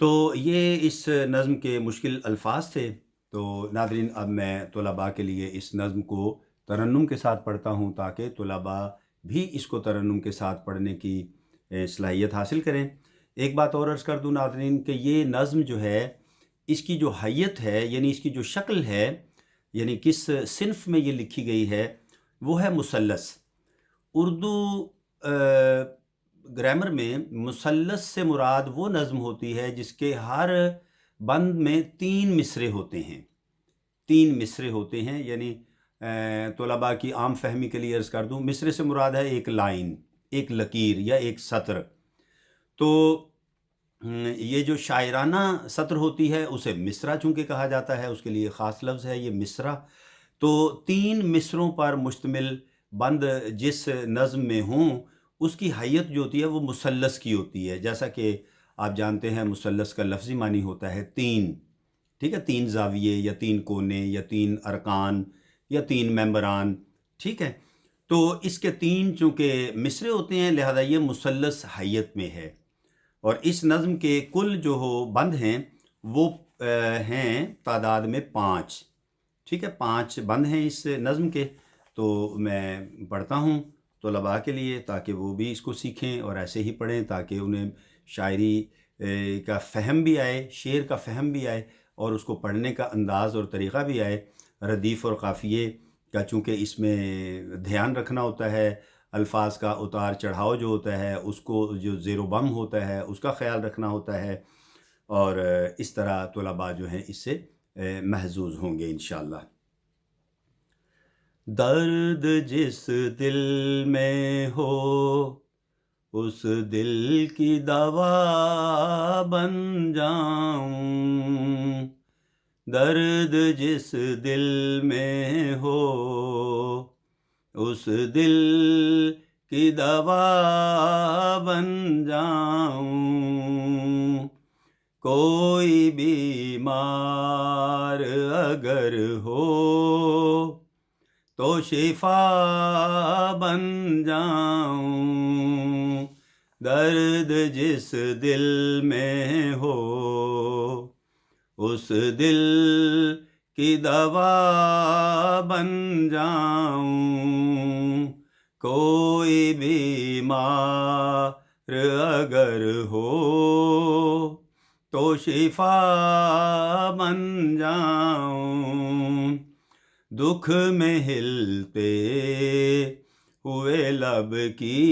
تو یہ اس نظم کے مشکل الفاظ تھے. تو ناظرین، اب میں طلباء کے لیے اس نظم کو ترنم کے ساتھ پڑھتا ہوں تاکہ طلباء بھی اس کو ترنم کے ساتھ پڑھنے کی صلاحیت حاصل کریں. ایک بات اور عرض کر دوں ناظرین کہ یہ نظم جو ہے، اس کی جو حیت ہے، یعنی اس کی جو شکل ہے، یعنی کس صنف میں یہ لکھی گئی ہے، وہ ہے مثلث. اردو گرامر میں مثلث سے مراد وہ نظم ہوتی ہے جس کے ہر بند میں 3 مصرے ہوتے ہیں. 3 مصرے ہوتے ہیں، یعنی طلباء کی عام فہمی کے لیے عرض کر دوں، مصرے سے مراد ہے ایک لائن، ایک لکیر یا ایک سطر. تو یہ جو شاعرانہ سطر ہوتی ہے اسے مصرع چونکہ کہا جاتا ہے، اس کے لیے خاص لفظ ہے یہ مصرع. تو 3 مصروں پر مشتمل بند جس نظم میں ہوں، اس کی حیت جو ہوتی ہے وہ مثلث کی ہوتی ہے. جیسا کہ آپ جانتے ہیں مثلث کا لفظی معنی ہوتا ہے 3. ٹھیک ہے، 3 زاویے یا 3 کونے یا 3 ارکان یا 3 ممبران. ٹھیک ہے، تو اس کے 3 چونکہ مصرے ہوتے ہیں لہذا یہ مثلث حیت میں ہے. اور اس نظم کے کل جو بند ہیں وہ ہیں تعداد میں 5. ٹھیک ہے، 5 بند ہیں اس نظم کے. تو میں پڑھتا ہوں طلباء کے لیے تاکہ وہ بھی اس کو سیکھیں اور ایسے ہی پڑھیں تاکہ انہیں شاعری کا فہم بھی آئے، شعر کا فہم بھی آئے اور اس کو پڑھنے کا انداز اور طریقہ بھی آئے. ردیف اور قافیے کا چونکہ اس میں دھیان رکھنا ہوتا ہے، الفاظ کا اتار چڑھاؤ جو ہوتا ہے، اس کو جو زیر و بم ہوتا ہے اس کا خیال رکھنا ہوتا ہے، اور اس طرح طلباء جو ہیں اس سے محظوظ ہوں گے انشاءاللہ. درد جس دل میں ہو اس دل کی دوا بن جاؤں. درد جس دل میں ہو اس دل کی دوا بن جاؤں. کوئی بیمار اگر ہو تو شفا بن جاؤں. درد جس دل میں ہو اس دل کی دوا بن جاؤں. کوئی بیمار اگر ہو تو شفا بن جاؤں. دکھ میں ہلتے ہوئے لب کی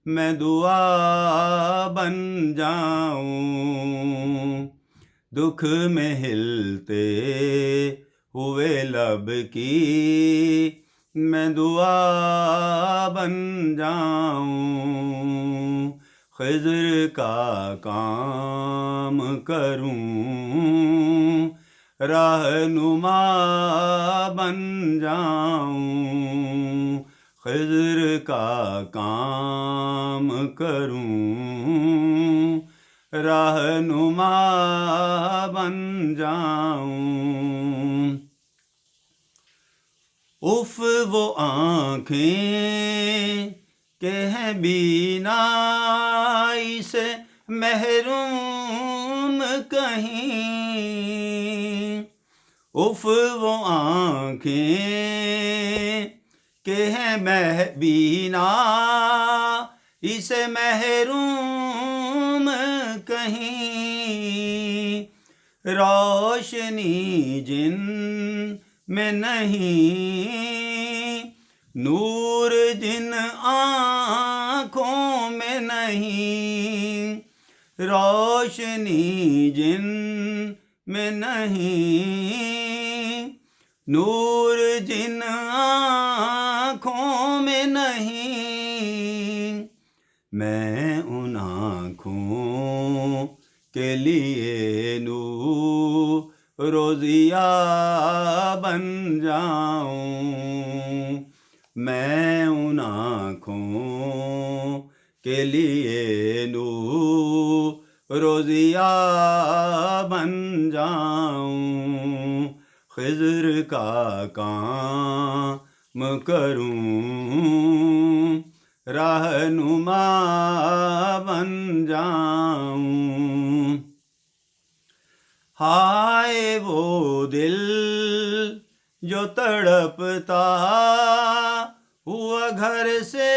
میں دعا بن جاؤں. دکھ میں ہلتے ہوئے لب کی میں دعا بن جاؤں. خضر کا کام کروں رہنما بن جاؤں. خضر کا کام کروں رہنما بن جاؤں. اف وہ آنکھیں کہ ہیں بینائی سے محروم کہیں. اف وہ آنکھیں کہ ہیں بینائی سے محروم کہیں. روشنی جن میں نہیں، نور جن آنکھوں میں نہیں. روشنی جن میں نہیں، نور جن آنکھوں میں نہیں. میں ان آنکھوں کے لیے نور و ضیاء بن جاؤں. میں ان آنکھوں کے لیے نور و ضیاء بن جاؤں. خضر کا کام کروں رہنما بن جاؤں۔ ہائے وہ دل جو تڑپتا ہوا گھر سے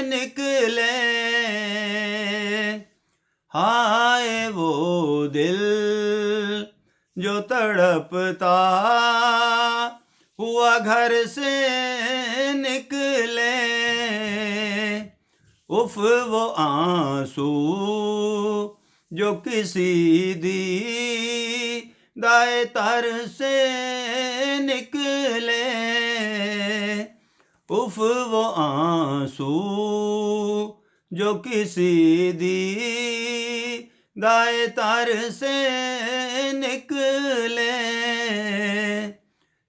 نکلے، ہائے وہ دل جو تڑپتا ہوا گھر سے نکلے، اف وہ آنسو جو کسی دیدۂ تر سے نکلے، اف وہ آنسو جو کسی دیدۂ تر سے نکلے،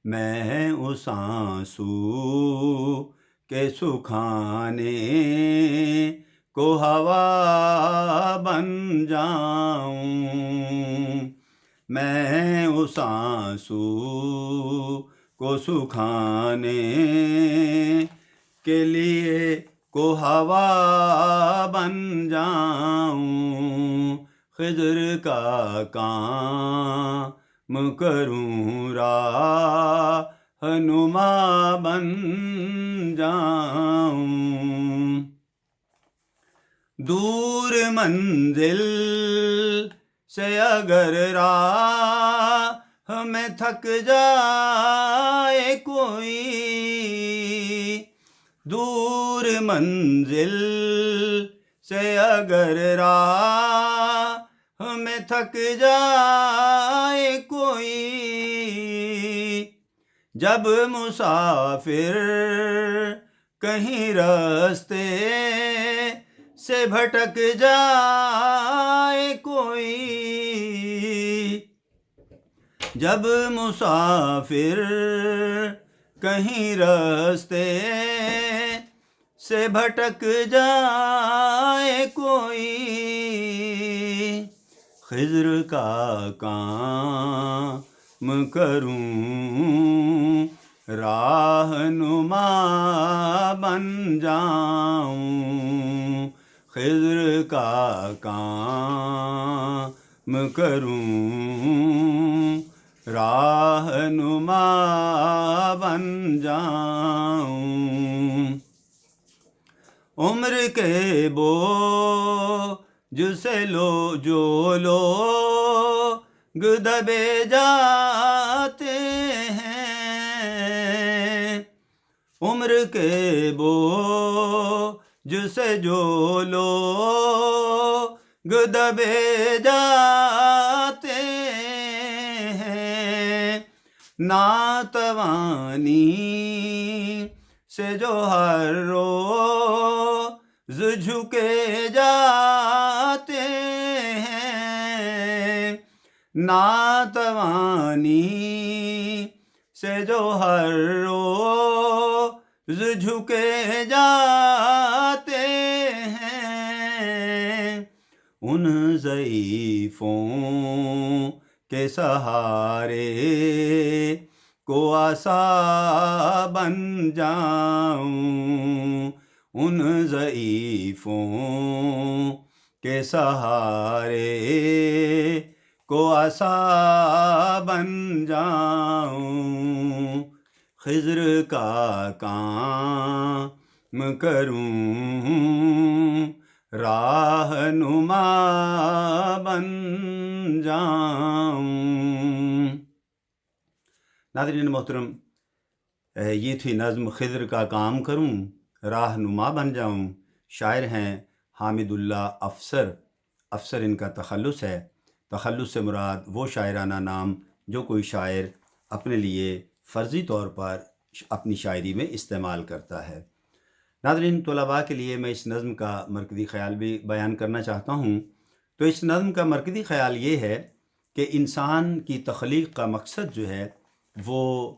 میں اس آنسو کے سکھانے کو ہوا بن جاؤں، میں اس آنسو کو سکھانے کے لیے کو ہوا بن جاؤں، خضر کا کام کروں رہنما بن جاؤں، دور منزل سے اگر راہ میں تھک جائے کوئی، دور منزل سے اگر راہ میں تھک جائے کوئی، جب مسافر کہیں راستے سے بھٹک جائے کوئی، جب مسافر کہیں راستے سے بھٹک جائے کوئی، خضر کا کام کروں رہنما بن جاؤں، خضر کا کام کروں رہنما بن جاؤں، عمر کے بوجھ سے جو لوگ دبے جاتے ہیں، عمر کے بوجھ سے جو لوگ دبے جاتے ہیں، ناتوانی سے جو ہر روز جھکے جاتے ہیں، ناتوانی سے جو ہر روز جھکے جاتے ہیں، ان ضعیفوں کے سہارے کو آسا بن جاؤں، ان ضعیفوں کے سہارے کو آسا بن جاؤں، خضر کا کام کروں رہنما بن جاؤں۔ ناظرین محترم، یہ تھی نظم خضر کا کام کروں رہنما بن جاؤں۔ شاعر ہیں حامد اللہ افسر، افسر ان کا تخلص ہے۔ تخلص سے مراد وہ شاعرانہ نام جو کوئی شاعر اپنے لیے فرضی طور پر اپنی شاعری میں استعمال کرتا ہے۔ ناظرین، طلباء کے لیے میں اس نظم کا مرکزی خیال بھی بیان کرنا چاہتا ہوں۔ تو اس نظم کا مرکزی خیال یہ ہے کہ انسان کی تخلیق کا مقصد جو ہے وہ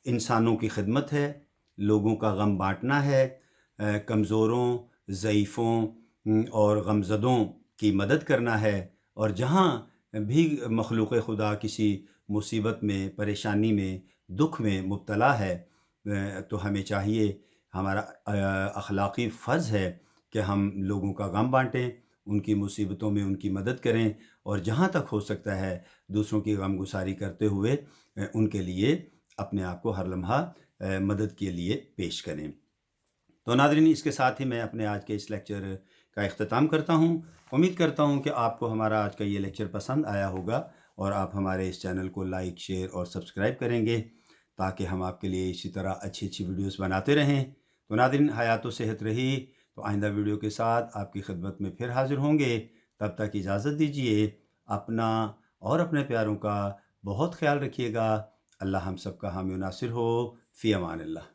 انسانوں کی خدمت ہے، لوگوں کا غم بانٹنا ہے، کمزوروں، ضعیفوں اور غمزدوں کی مدد کرنا ہے، اور جہاں بھی مخلوق خدا کسی مصیبت میں، پریشانی میں، دکھ میں مبتلا ہے تو ہمیں چاہیے ہمارا اخلاقی فرض ہے کہ ہم لوگوں کا غم بانٹیں، ان کی مصیبتوں میں ان کی مدد کریں، اور جہاں تک ہو سکتا ہے دوسروں کی غم گساری کرتے ہوئے ان کے لیے اپنے آپ کو ہر لمحہ مدد کے لیے پیش کریں۔ تو ناظرین، اس کے ساتھ ہی میں اپنے آج کے اس لیکچر کا اختتام کرتا ہوں۔ امید کرتا ہوں کہ آپ کو ہمارا آج کا یہ لیکچر پسند آیا ہوگا، اور آپ ہمارے اس چینل کو لائک، شیئر اور سبسکرائب کریں گے تاکہ ہم آپ کے لیے اسی طرح اچھی اچھی ویڈیوز بناتے رہیں۔ تو ناظرین، حیات و صحت رہی، تو آئندہ ویڈیو کے ساتھ آپ کی خدمت میں پھر حاضر ہوں گے۔ تب تک اجازت دیجیے، اپنا اور اپنے پیاروں کا بہت خیال رکھیے گا۔ اللہ ہم سب کا حامی و ناصر ہو۔ فی امان اللہ۔